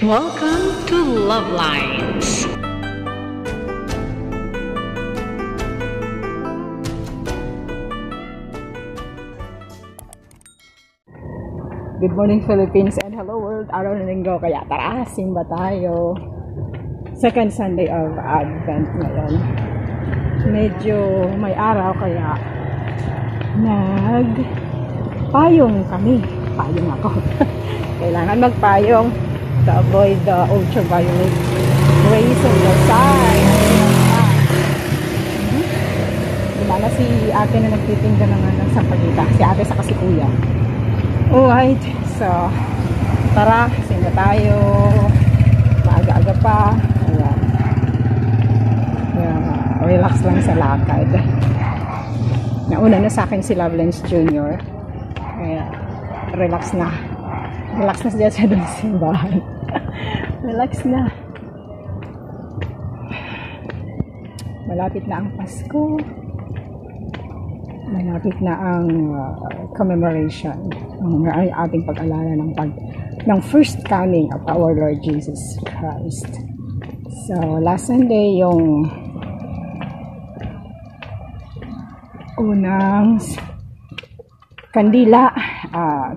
Welcome to Love Lines. Good morning Philippines and hello world. Araw ng linggo, kaya tara, simba tayo. Second Sunday of Advent ngayon. Medyo may araw kaya nagpayong kami. Payong ako. Kailangan magpayong to avoid the ultraviolet rays of the sun. Wala na si ate na nagtitinda ng sampagita. Si ate sa kasi kuya. Alright, so tara, simba tayo. Maaga-aga pa. Ayan. Relax lang sa lakad. Nauna na sa akin si Lovelens Jr. Kaya relax na. Relax na siya sa doon simbahan. Relax na. Malapit na ang Pasko. Malapit na ang commemoration ng ating pag-alala ng first coming of our Lord Jesus Christ. So, last Sunday, yung unang kandila,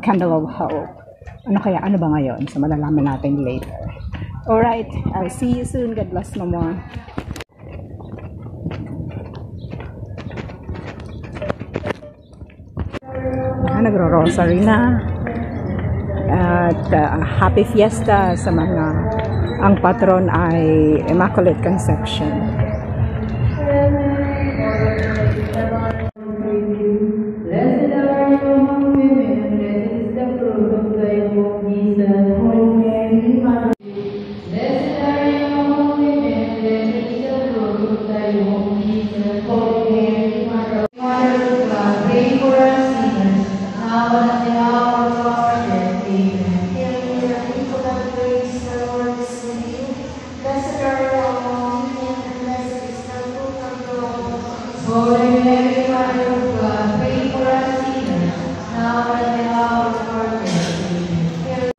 Candle of Hope. Ano ba ngayon? So, malalaman natin later. Alright, I'll see you soon. God bless, Mama. Nagro-rosary na at happy fiesta sa mga ang patron ay Immaculate Conception. Blessed are you among women, and blessed is the fruit of thy womb, Jesus. Holy Mary, Mother. Blessed are you among women, and blessed is the fruit of thy womb, Jesus. Holy Mary, Mother of God, pray for us sinners, now and at the hour of our death. Amen. Hail Mary, full of grace, the Lord is with you. Blessed are you among women, and blessed is the fruit of your womb. Holy Mary, Mother of God, pray for us sinners, now and at the hour of our death. Amen.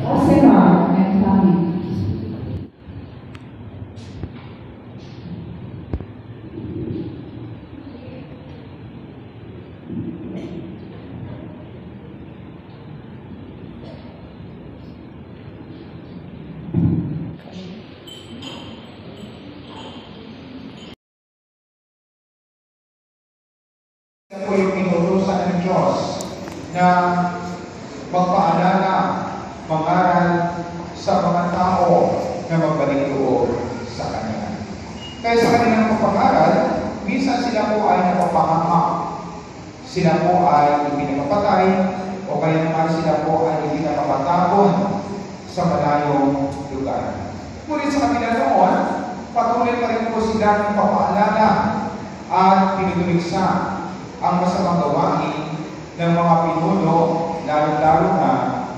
Osema and Tommy. Ito po yung inutusan ng Diyos na magpaalala, mangaral sa mga tao na magbalik loob sa Kanya. Kaya sa kanilang pagpangaral, minsan sila po ay napapahamak. Sila po ay hindi napapatay, o kaya naman sila po ay hindi napapatapon sa malayong lugar. Ngunit sa kanila noon, patuloy pa rin po sila ng papaalala at pinutuligsa ang masamang gawain ng mga pinuno, lalo-lalo na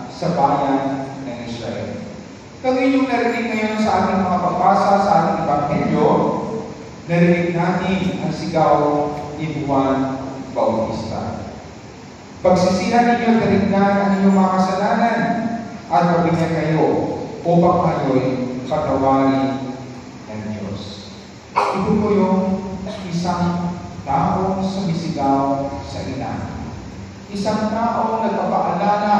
sa bayan ng Israel. Kung inyong narinig ngayon sa ating mga pagbasa sa ating Ebanghelyo, narinig natin ang sigaw ni Juan Bautista. Pagsisihan ninyo, darignan ang inyong mga kasalanan at mabigyan kayo upang kayo'y patawarin ng Diyos. Ito po yung isang taong sumisigaw sa ina. Isang taong nagpapaalala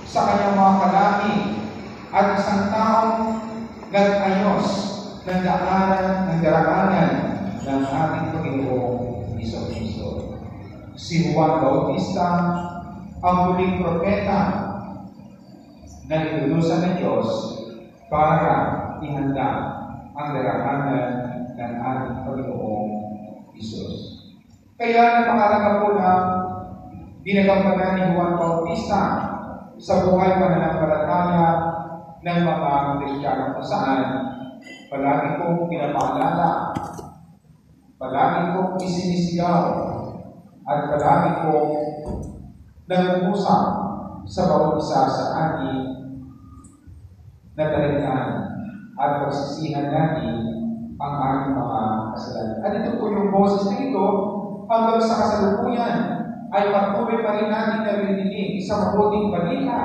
sa kanyang mga kalami at isang taong nag-ayos ng daraanan ng ating Panginoong Hesus-Kristo. Si Juan Bautista, ang huling propeta na inutusan ng Diyos para ihanda ang daraanan ng ating Panginoong Hesus. Kaya napakalaga po na ginagampanan ni Juan Bautista sa buhay pananampalataya ng mga Kristiyano kung saan palagi kong pinapaalala, palagi kong isinisigaw, at palagi kong nag-uusap sa bawat isa sa ating natalikan at pagsisihan natin ang ating mga kasalanan. At ito po yung boses na ito hanggang sa kasalukuyan ay patuloy pa rin natin narinig sa mabuting balita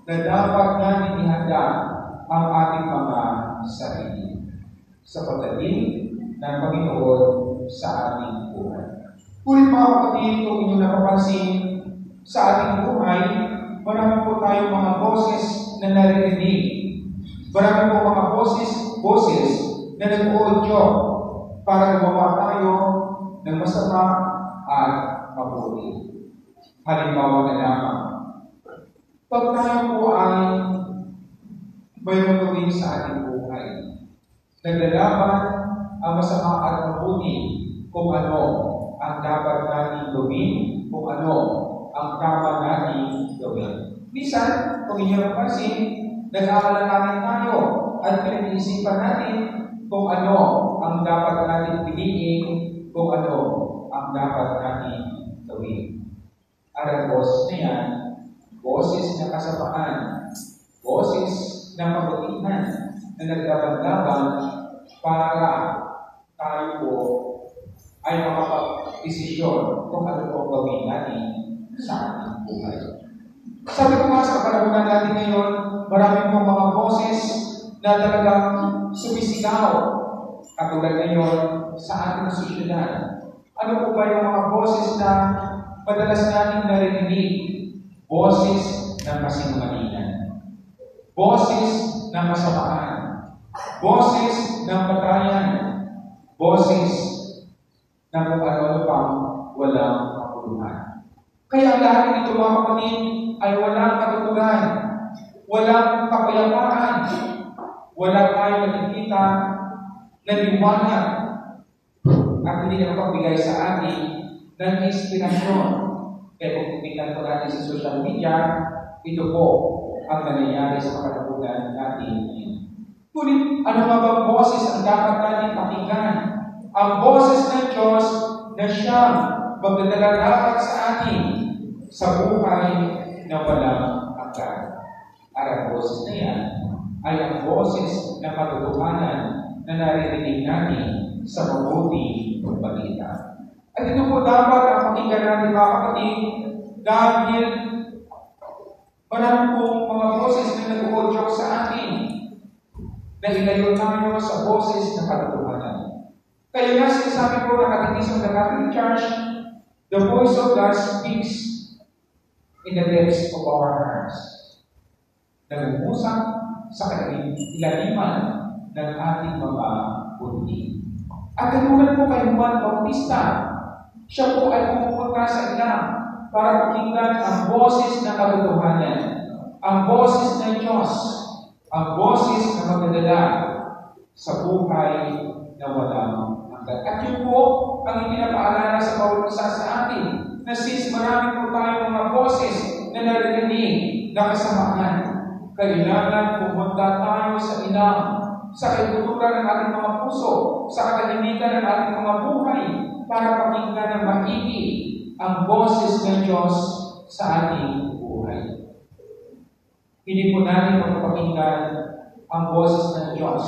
na dapat natin ihanda ang ating mga sarili sa pagdating ng Panginoon sa ating buhay. Ngunit mga kapatid, kung inyong napapansin sa ating buhay, marami po tayong mga boses na naririnig. Marami po mga boses na nag-audio para gumawa tayo ng masama at mabuti. Halimbawa na lamang, pag tayo po ay mayroong gawin sa ating buhay, naglalaban ang masama at mabuti kung ano ang dapat natin gawin, kung ano ang tama natin gawin. Minsan, kung inyo napansin, nag-aalalamin tayo at pinag-iisipan natin kung ano ang dapat natin piliin, kung ano ang dapat natin gawin. At ang boses na yan, boses na kasapaan, boses na kabutihan na naglaban-laban para tayo po ay makapag-desisyon kung ano po gawin natin sa ating buhay. Sabi ko nga sa kapanahonan natin ngayon, marami pong mga boses na talagang sumisigaw. Katulad ngayon sa ating sosyedad. Ano po ba yung mga boses na madalas natin narinig? Boses ng kasinungalingan. Boses ng kasamaan. Boses ng patayan. Boses ng kung ano pang walang kapuluhan. Kaya ang lahat nito mga kapatid ay walang katutunan, walang kapayapaan, wala tayong nakikita na liwanag at hindi na mapagbigay sa atin ng inspirasyon. Kaya kung titignan po natin sa social media, ito po ang nangyayari sa kapanahunan natin. Ngunit ano nga bang boses ang dapat natin pakinggan? Ang boses ng Diyos na siyang magdadala dapat sa atin sa buhay na walang hanggan. At ang boses na yan ay ang boses na katotohanan na naririnig natin sa mabuting balita. At ito po dapat ang pakinggan natin mga kapatid dahil marami pong mga boses na nag-audio sa atin na ilayo tayo sa boses na katotohanan. Kaya nga sinasabi ko na Catechism of the Catholic Church, the voice of God speaks in the depths of our hearts. Nag-uusap sa ilaliman ng ating mga buti. At katulad po kay Juan Bautista, siya po ay pumupunta sa ilang para pakinggan ang boses ng katotohanan, ang boses ng Diyos, ang boses na magdadala sa buhay na walang hanggan. At yun po ang ipinapaalala sa bawat isa sa atin na since marami po tayong mga boses na narinig na kasamaan, kailangan pumunta tayo sa ilang, sa kaituturan ng ating mga puso, sa katahimikan ng ating mga buhay, para pakinggan ng maigi ang boses ng Diyos sa ating buhay. Hindi po natin magpapakinggan ang boses ng Diyos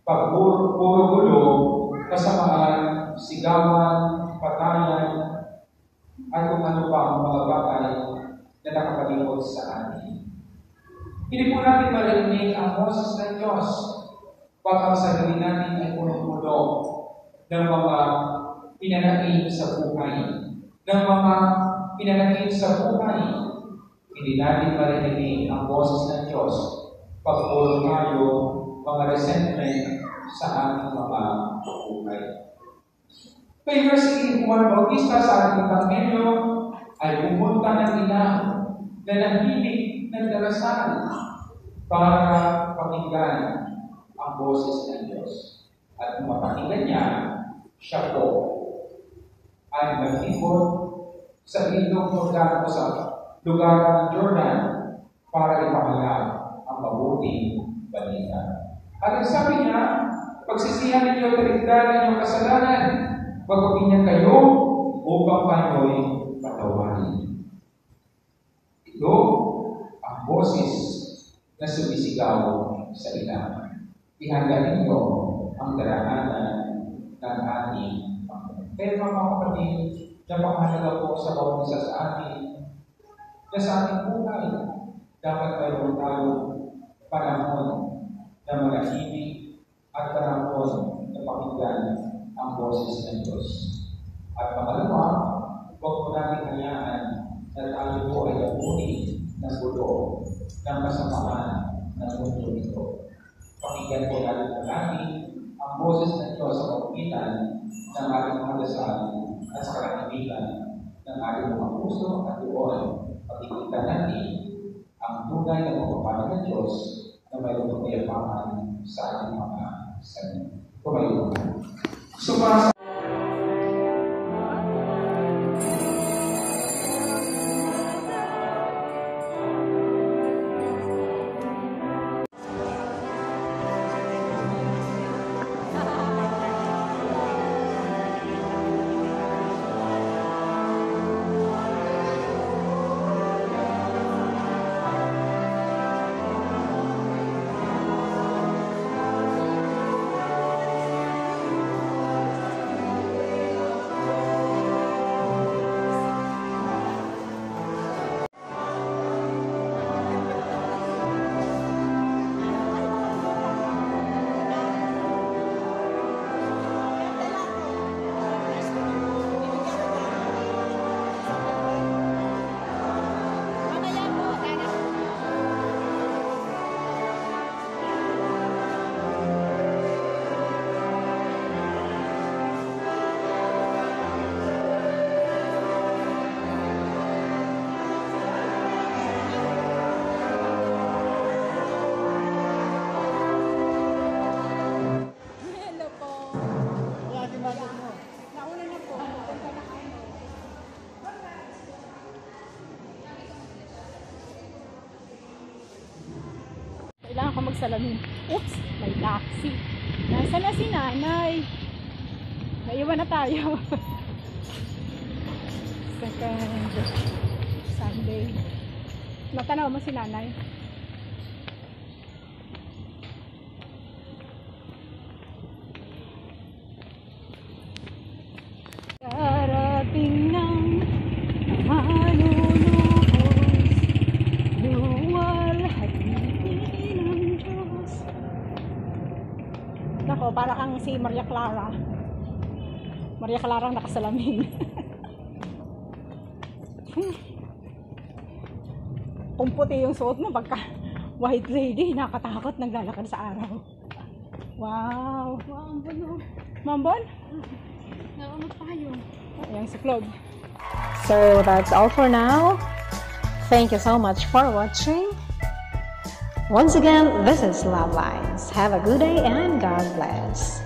pag puro gulo, kasamaan, sigawan, patayan, at kung ano pa ang mga bagay na nakapalingkod sa atin. Hindi po natin marinig ang boses ng Diyos pag ang sarili natin ay puno-puno ng mga pinanain sa buhay, ng mga pinanain sa buhay. Hindi natin marinig ang boses ng Diyos pag puro tayo mga resentment sa ating mga buhay. Kaya si Juan Bautista sa ating Ebanghelyo ay pumunta ng ilang na nahimik ng darasal para pakinggan ang boses ng Diyos. At kung mapakinggan niya, siya po ay nag-ikot sa ilog Jordan o sa lugar ng Jordan para ipahalang ang mabuting balita. At ang sabi niya, pagsisihan ninyo at taligdan inyong kasalanan, magpapin niya kayo upang kayo'y patawarin. Ito ang boses na sumisigaw sa ilang. Ihanda ninyo ang daraanan ng ating Panginoon. Kaya mga kapatid, napakahalaga po sa bawat isa sa atin na sa ating buhay, dapat mayroon tayong panahon na manahimik at panahon na pakinggan ang boses ng Diyos. At pangalawa, huwag po natin hayaan na tayo po ay abunin ng gulo ng kasamaan ng mundo nito. Pakinggan po natin palagi ang boses ng Diyos sa pagkitan ng ating mga dasal at sa kalamigan ng ating mga puso at doon pagkikita natin ang tunay na pagpapalag ng Diyos na mayroong kapayapaman sa ating mga sarili. Tumayo naman. So, para sa kailangan ko magsalamin. Oops, may taxi. Nasaan na si nanay? Naiwan na tayo. Second Sunday. Matanaw mo si nanay. Darating ng manunubos, luwalhatiin ng Diyos. Nako, para kang si Maria Clara. Maria Clara ang nakasalamin. Kung puti yung suot mo, pagka white lady, nakatakot, naglalakad sa araw. Wow! Mambon! Mambon? Nakamot tayo. Ayan sa club. So, that's all for now. Thank you so much for watching. Once again, this is Love Lines. Have a good day and God bless.